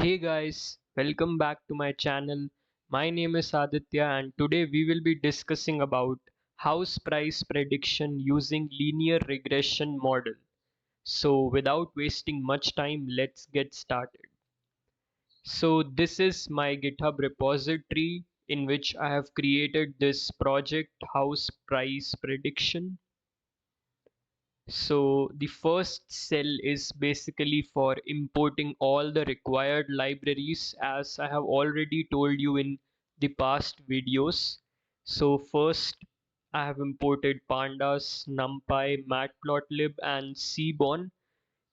Hey guys, welcome back to my channel. My name is Aditya and today we will be discussing about house price prediction using linear regression model. So without wasting much time, let's get started. So this is my GitHub repository in which I have created this project house price prediction. So the first cell is basically for importing all the required libraries as I have already told you in the past videos. So first I have imported pandas, numpy, matplotlib and seaborn.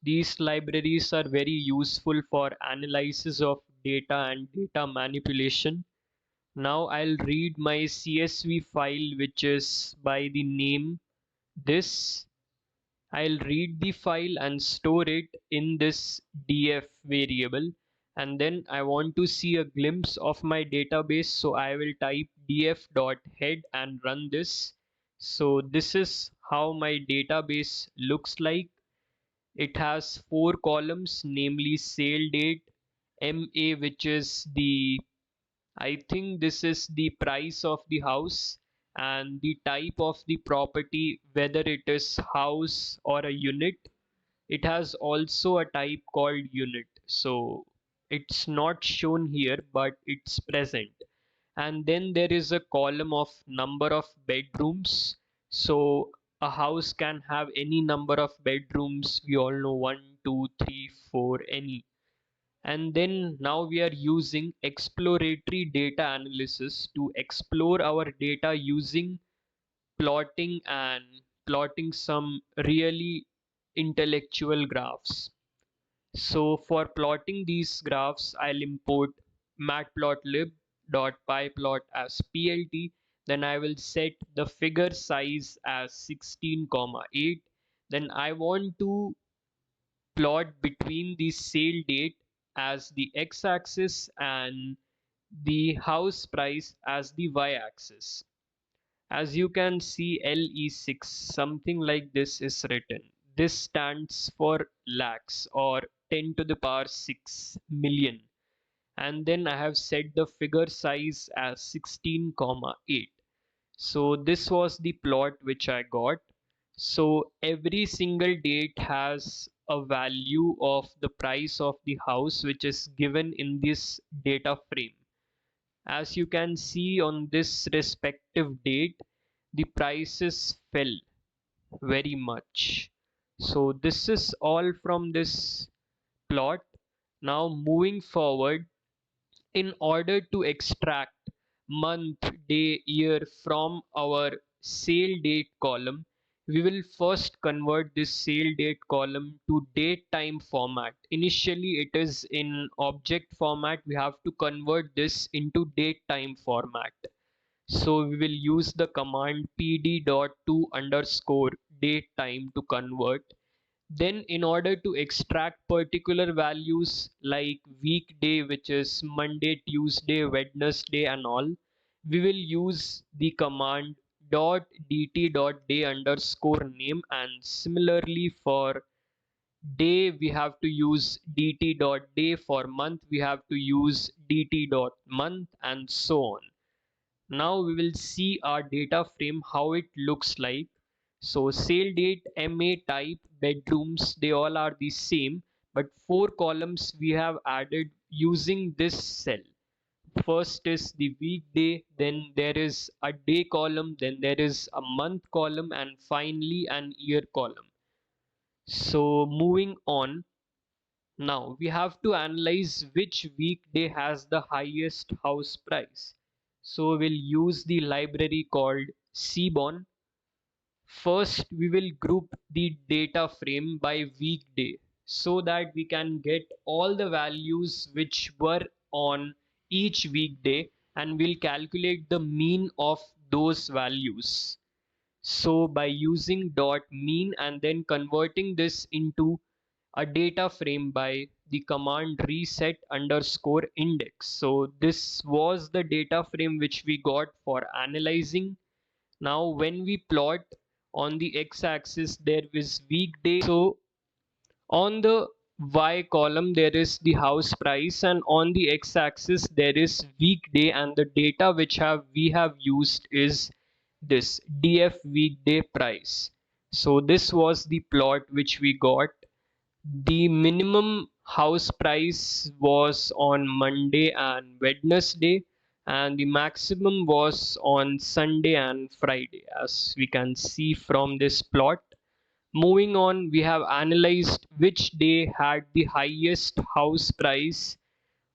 These libraries are very useful for analysis of data and data manipulation. Now I'll read my CSV file which is by the name this. I'll read the file and store it in this df variable, and then I want to see a glimpse of my database, so I will type df.head and run this. So this is how my database looks like. It has four columns, namely sale date, MA, which is the, I think this is the price of the house, and the type of the property, whether it is house or a unit. It has also a type called unit, so it's not shown here but it's present. And then there is a column of number of bedrooms. So a house can have any number of bedrooms, we all know, 1 2 3 4, any. And then now we are using exploratory data analysis to explore our data using plotting and plotting some really intellectual graphs. So for plotting these graphs, I'll import matplotlib.pyplot as plt. Then I will set the figure size as 16,8. Then I want to plot between the sale date as the x-axis and the house price as the y-axis. As you can see, LE6, something like this is written. This stands for lakhs or 10 to the power 6 million. And then I have set the figure size as 16,8. So this was the plot which I got. So every single date has a value of the price of the house which is given in this data frame. As you can see, on this respective date, the prices fell very much. So this is all from this plot. Now moving forward, in order to extract month, day, year from our sale date column, we will first convert this sale date column to date time format. Initially it is in object format. We have to convert this into date time format. So we will use the command pd.to underscore date time to convert. Then in order to extract particular values like weekday, which is Monday, Tuesday, Wednesday and all, we will use the command .dt.day underscore name, and similarly for day we have to use dt.day, for month we have to use dt.month, and so on. Now we will see our data frame, how it looks like. So sale date, MA, type, bedrooms, they all are the same, but four columns we have added using this cell. First is the weekday, then there is a day column, then there is a month column, and finally an year column. So moving on, now we have to analyze which weekday has the highest house price. So we'll use the library called seaborn. First, we will group the data frame by weekday so that we can get all the values which were on each weekday, and we'll calculate the mean of those values. So by using dot mean and then converting this into a data frame by the command reset underscore index. So this was the data frame which we got for analyzing. Now when we plot, on the x-axis there is weekday, so on the Y column there is the house price, and on the x-axis there is weekday, and the data which we have used is this DF weekday price. So this was the plot which we got. The minimum house price was on Monday and Wednesday, and the maximum was on Sunday and Friday, as we can see from this plot. Moving on, we have analyzed which day had the highest house price.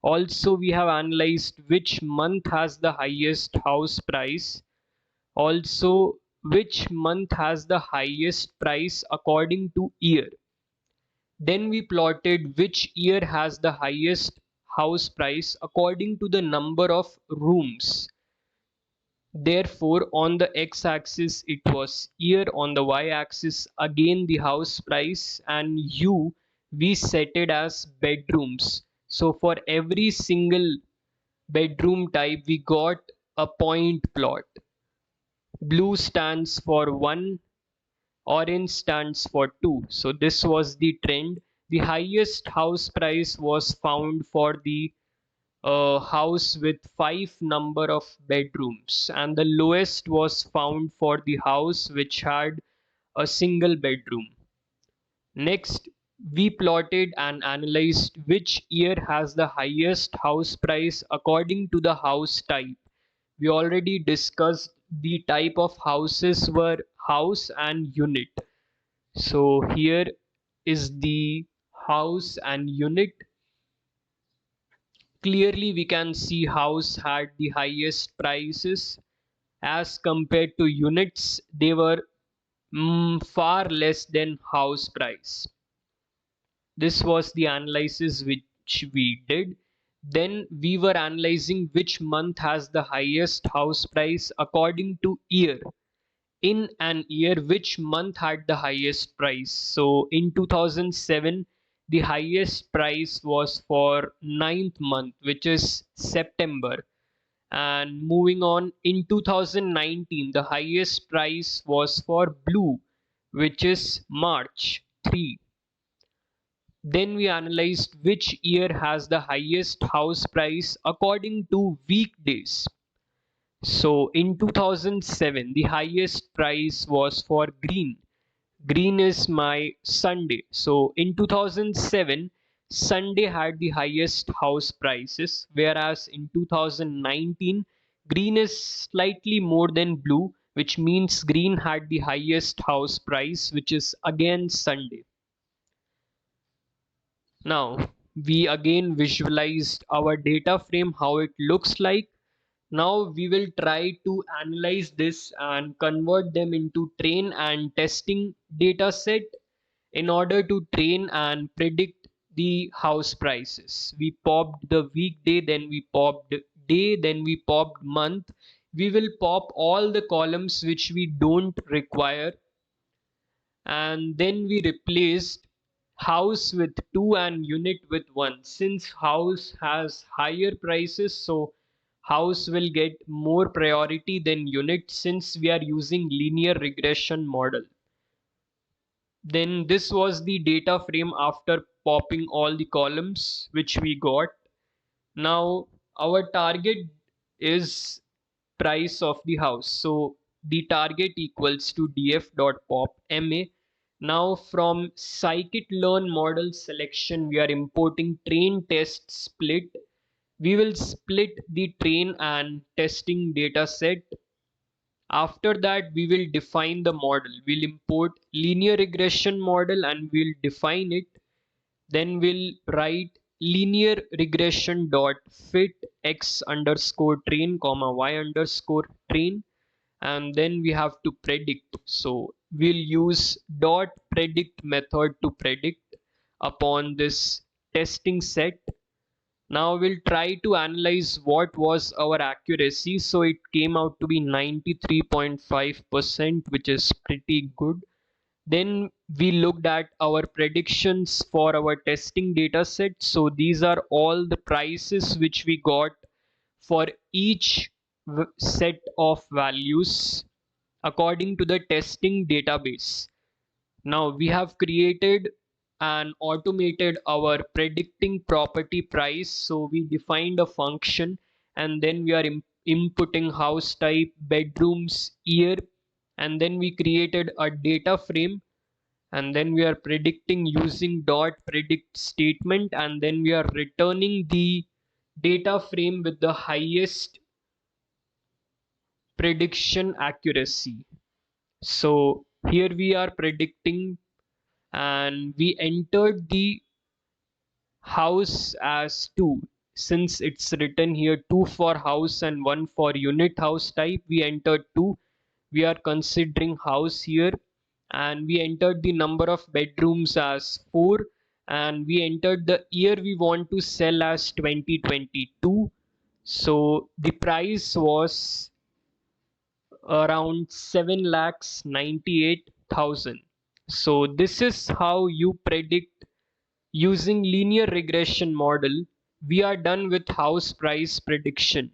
Also, we have analyzed which month has the highest house price. Also, which month has the highest price according to year. Then we plotted which year has the highest house price according to the number of rooms. Therefore, on the x-axis it was year, on the y-axis again the house price, and U we set it as bedrooms. So for every single bedroom type we got a point plot. Blue stands for 1, orange stands for 2. So this was the trend. The highest house price was found for the house with 5 number of bedrooms, and the lowest was found for the house which had a single bedroom. Next, we plotted and analyzed which year has the highest house price according to the house type. We already discussed the type of houses were house and unit. So here is the house and unit. Clearly we can see house had the highest prices. As compared to units, they were far less than house price. This was the analysis which we did. Then we were analyzing which month has the highest house price according to year. In an year, which month had the highest price? So in 2007, the highest price was for ninth month, which is September. And moving on, in 2019, the highest price was for blue, which is March 3. Then we analyzed which year has the highest house price according to weekdays. So in 2007, the highest price was for green. Green is my Sunday. So in 2007, Sunday had the highest house prices, whereas in 2019, green is slightly more than blue, which means green had the highest house price, which is again Sunday. Now, we again visualized our data frame, how it looks like. Now we will try to analyze this and convert them into train and testing data set in order to train and predict the house prices. We popped the weekday, then we popped day, then we popped month. We will pop all the columns which we don't require, and then we replaced house with 2 and unit with 1. Since house has higher prices, so house will get more priority than unit, since we are using linear regression model. Then this was the data frame after popping all the columns which we got. Now our target is price of the house. So the target equals to df.pop ma. Now from scikit-learn model selection, we are importing train test split. We will split the train and testing data set. After that, we will define the model. We'll import linear regression model and we'll define it. Then we'll write linear regression dot fit x underscore train comma y underscore train, and then we have to predict. So we'll use dot predict method to predict upon this testing set. Now we'll try to analyze what was our accuracy. So it came out to be 93.5%, which is pretty good. Then we looked at our predictions for our testing data set. So these are all the prices which we got for each set of values according to the testing database. Now we have created and automated our predicting property price. So we defined a function, and then we are inputting house type, bedrooms, year, and then we created a data frame, and then we are predicting using dot predict statement, and then we are returning the data frame with the highest prediction accuracy. So here we are predicting, and we entered the house as 2. Since it's written here 2 for house and 1 for unit house type, we entered 2. We are considering house here, and we entered the number of bedrooms as 4, and we entered the year we want to sell as 2022. So the price was around 7,98,000. So this is how you predict using linear regression model. We are done with house price prediction.